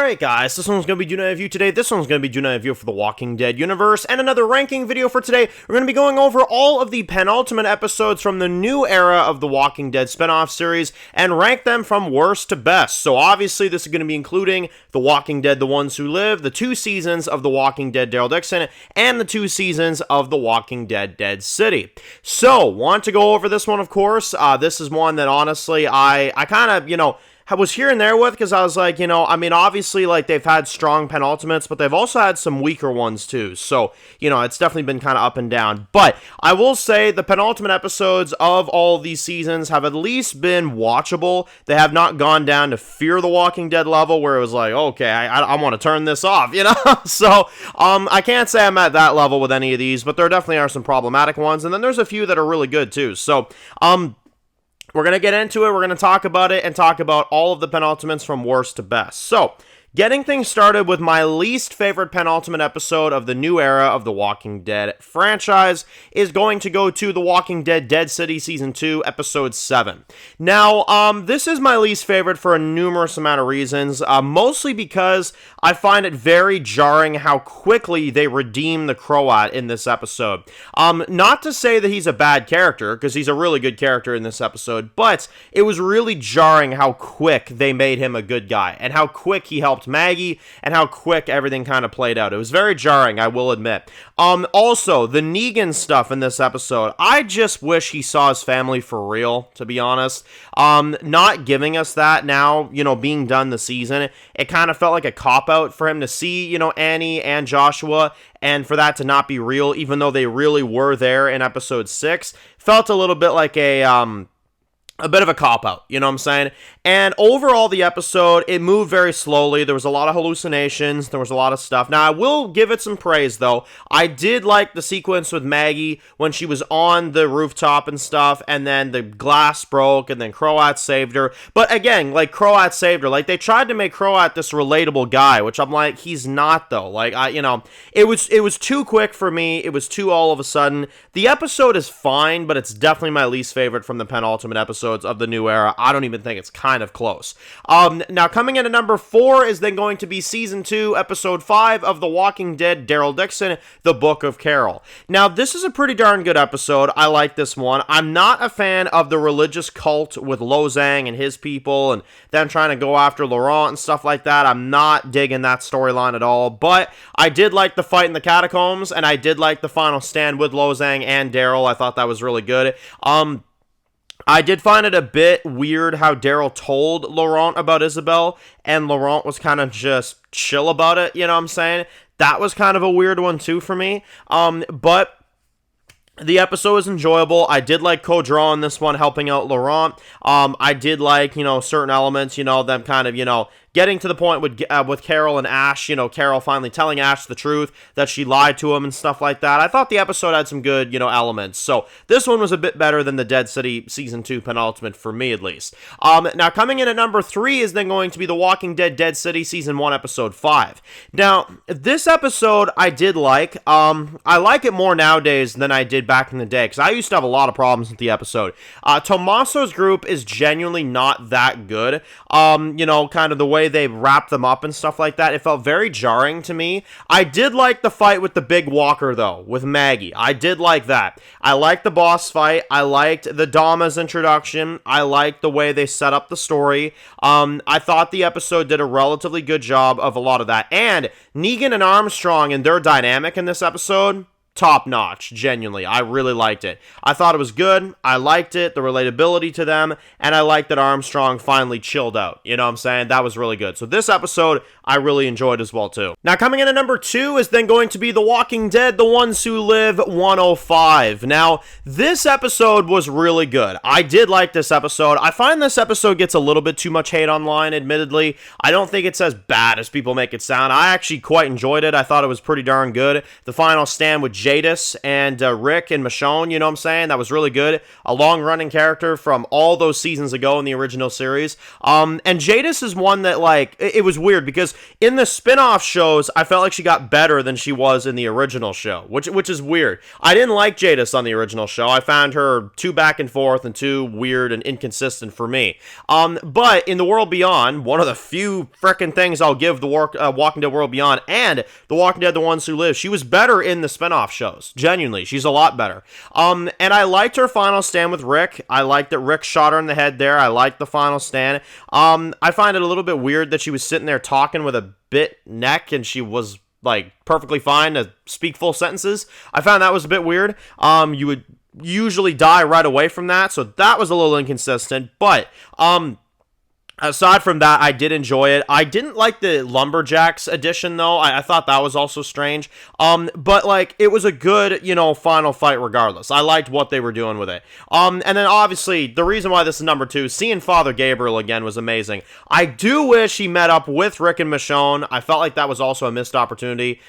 Alright guys, this one's going to be doing a review today. This one's going to be doing a review for the Walking Dead universe, and another ranking video for today. We're going to be going over all of the penultimate episodes from the new era of the Walking Dead spinoff series, and rank them from worst to best. So obviously this is going to be including The Walking Dead, The Ones Who Live, the 2 seasons of The Walking Dead, Daryl Dixon, and the 2 seasons of The Walking Dead, Dead City. So, want to go over this one, of course. This is one that honestly, I kind of, I was here and there with, because I was like, obviously, like, they've had strong penultimates, but they've also had some weaker ones, too. So, it's definitely been kind of up and down. But I will say the penultimate episodes of all of these seasons have at least been watchable. They have not gone down to Fear the Walking Dead level, where it was like, okay, I want to turn this off, So, I can't say I'm at that level with any of these, but there definitely are some problematic ones, and then there's a few that are really good, too. So, we're going to get into it, we're going to talk about it, and talk about all of the penultimates from worst to best. So, getting things started with my least favorite penultimate episode of the new era of the Walking Dead franchise is going to go to The Walking Dead, Dead City Season 2, Episode 7. Now, this is my least favorite for a numerous amount of reasons, mostly because I find it very jarring how quickly they redeem the Croat in this episode. Not to say that he's a bad character, because he's a really good character in this episode, but it was really jarring how quick they made him a good guy, and how quick he helped Maggie, and how quick everything kind of played out. It was very jarring, I will admit. Also, the Negan stuff in this episode, I just wish he saw his family for real, to be honest. Not giving us that now, being done the season, it kind of felt like a cop-out for him to see, Annie and Joshua, and for that to not be real, even though they really were there in episode 6, felt a little bit like a bit of a cop-out, you know what I'm saying? And overall, the episode, it moved very slowly. There was a lot of hallucinations. There was a lot of stuff. Now, I will give it some praise, though. I did like the sequence with Maggie when she was on the rooftop and stuff, and then the glass broke, and then Croat saved her. But again, like, Croat saved her. Like, they tried to make Croat this relatable guy, which I'm like, he's not, though. Like, it was too quick for me. It was too all of a sudden. The episode is fine, but it's definitely my least favorite from the penultimate episodes of the new era. I don't even think it's kind of close. Now, coming in at number 4 is then going to be Season 2, Episode 5 of The Walking Dead, Daryl Dixon, The Book of Carol. Now, this is a pretty darn good episode. I like this one. I'm not a fan of the religious cult with Lozang and his people, and them trying to go after Laurent and stuff like that. I'm not digging that storyline at all, but I did like the fight in the catacombs, and I did like the final stand with Lozang and Daryl. I thought that was really good. I did find it a bit weird how Daryl told Laurent about Isabel, and Laurent was kind of just chill about it, you know what I'm saying? That was kind of a weird one too for me, but the episode was enjoyable. I did like Caudron in this one, helping out Laurent. I did like, certain elements, them kind of, getting to the point with Carol and Ash, Carol finally telling Ash the truth, that she lied to him and stuff like that. I thought the episode had some good, elements. So this one was a bit better than the Dead City Season 2 penultimate, for me at least. Now, coming in at number 3 is then going to be The Walking Dead, Dead City Season 1, Episode 5. Now, this episode I did like. I like it more nowadays than I did back in the day, because I used to have a lot of problems with the episode. Tommaso's group is genuinely not that good. Kind of the way they wrap them up and stuff like that, it felt very jarring to me. I did like the fight with the big walker, though, with Maggie. I did like that. I liked the boss fight. I liked the Dama's introduction. I liked the way they set up the story. I thought the episode did a relatively good job of a lot of that. And Negan and Armstrong and their dynamic in this episode, top notch, genuinely. I really liked it. I thought it was good. I liked it, the relatability to them, and I liked that Armstrong finally chilled out. You know what I'm saying? That was really good. So this episode, I really enjoyed as well, too. Now, coming in at number 2 is then going to be The Walking Dead, The Ones Who Live, 105. Now, this episode was really good. I did like this episode. I find this episode gets a little bit too much hate online, admittedly. I don't think it's as bad as people make it sound. I actually quite enjoyed it. I thought it was pretty darn good. The final stand with Jadis and Rick and Michonne, you know what I'm saying? That was really good. A long-running character from all those seasons ago in the original series. And Jadis is one that, like, it was weird because in the spin-off shows, I felt like she got better than she was in the original show, which is weird. I didn't like Jadis on the original show. I found her too back and forth and too weird and inconsistent for me. But in The World Beyond, one of the few frickin' things I'll give the Walking Dead World Beyond and The Walking Dead The Ones Who Live, she was better in the spinoff shows. Genuinely, she's a lot better. And I liked her final stand with Rick. I liked that Rick shot her in the head there. I liked the final stand. I find it a little bit weird that she was sitting there talking with a bit neck and she was like perfectly fine to speak full sentences. I found that was a bit weird. You would usually die right away from that, so that was a little inconsistent. But aside from that, I did enjoy it. I didn't like the Lumberjacks edition, though. I thought that was also strange. But, like, it was a good, final fight regardless. I liked what they were doing with it. And then, obviously, the reason why this is number 2, seeing Father Gabriel again was amazing. I do wish he met up with Rick and Michonne. I felt like that was also a missed opportunity.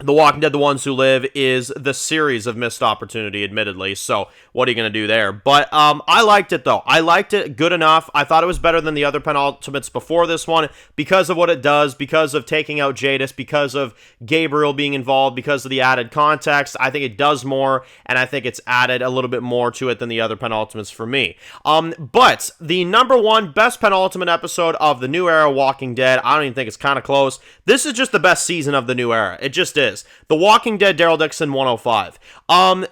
The Walking Dead, The Ones Who Live is the series of missed opportunity, admittedly, so what are you going to do there? But I liked it, though. I liked it good enough. I thought it was better than the other Penultimates before this one because of what it does, because of taking out Jadis, because of Gabriel being involved, because of the added context. I think it does more, and I think it's added a little bit more to it than the other Penultimates for me. But the number 1 best Penultimate episode of the new era Walking Dead, I don't even think it's kind of close. This is just the best season of the new era. It just is. The Walking Dead Daryl Dixon 105.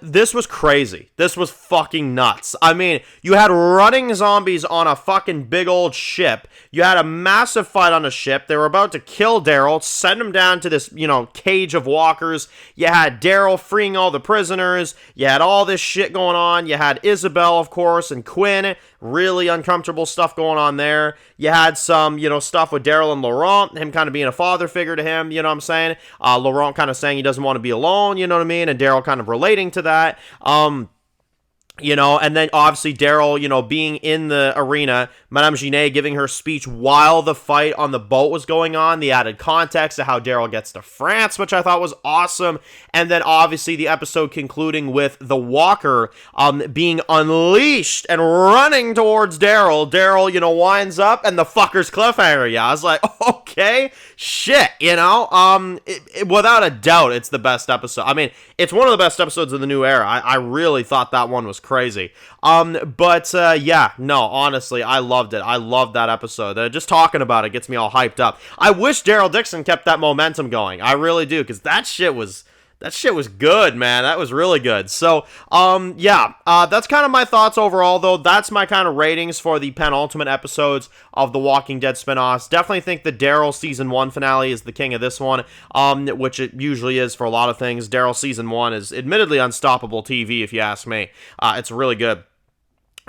This was crazy. This was fucking nuts. I mean, you had running zombies on a fucking big old ship. You had a massive fight on a ship. They were about to kill Daryl, send him down to this, cage of walkers. You had Daryl freeing all the prisoners. You had all this shit going on. You had Isabel, of course, and Quinn. Really uncomfortable stuff going on there. You had some, stuff with Daryl and Laurent, him kind of being a father figure to him, you know what I'm saying? Laurent kind of saying he doesn't want to be alone, you know what I mean? And Daryl kind of relating to that. And then obviously Daryl, being in the arena, Madame Genet giving her speech while the fight on the boat was going on, the added context of how Daryl gets to France, which I thought was awesome. And then obviously the episode concluding with the Walker being unleashed and running towards Daryl. Daryl, winds up and the fucker's cliffhanger. Yeah, I was like, okay, shit, without a doubt, it's the best episode. I mean, it's one of the best episodes of the new era. I really thought that one was crazy. Honestly, I loved it. I loved that episode. Just talking about it gets me all hyped up. I wish Daryl Dixon kept that momentum going. I really do, because that shit was good, man. That was really good. So, that's kind of my thoughts overall, though. That's my kind of ratings for the penultimate episodes of the Walking Dead spinoffs. Definitely think the Daryl Season 1 finale is the king of this one, which it usually is for a lot of things. Daryl Season 1 is admittedly unstoppable TV, if you ask me. It's really good.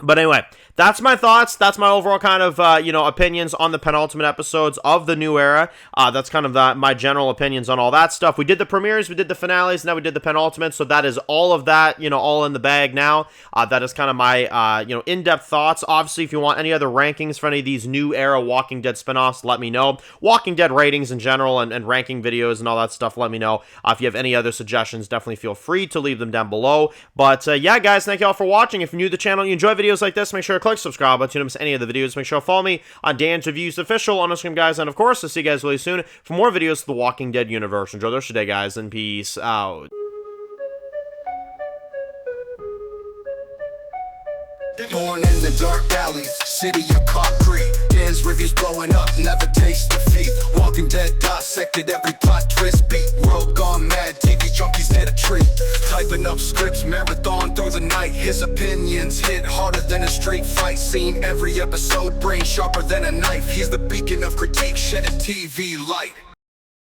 But anyway, that's my thoughts. That's my overall kind of, opinions on the penultimate episodes of the new era. That's kind of my general opinions on all that stuff. We did the premieres, we did the finales, now we did the penultimate. So that is all of that, all in the bag now. That is kind of my, in-depth thoughts. Obviously, if you want any other rankings for any of these new era Walking Dead spinoffs, let me know. Walking Dead ratings in general and ranking videos and all that stuff, let me know. If you have any other suggestions, definitely feel free to leave them down below. But guys, thank you all for watching. If you're new to the channel and you enjoy videos like this, make sure to click subscribe button so you don't miss any of the videos. Make sure to follow me on Dan's Reviews Official on Instagram, guys. And of course, I'll see you guys really soon for more videos of the Walking Dead universe. Enjoy the rest of your day, guys, and peace out. Born in the dark alleys, city of concrete. Dan's reviews blowing up, never taste defeat. Walking Dead dissected every plot twist beat. World gone mad, TV junkies hit a treat. Typing up scripts, marathon through the night. His opinions hit harder than a straight fight scene. Every episode, brain sharper than a knife. He's the beacon of critique, shedding TV light.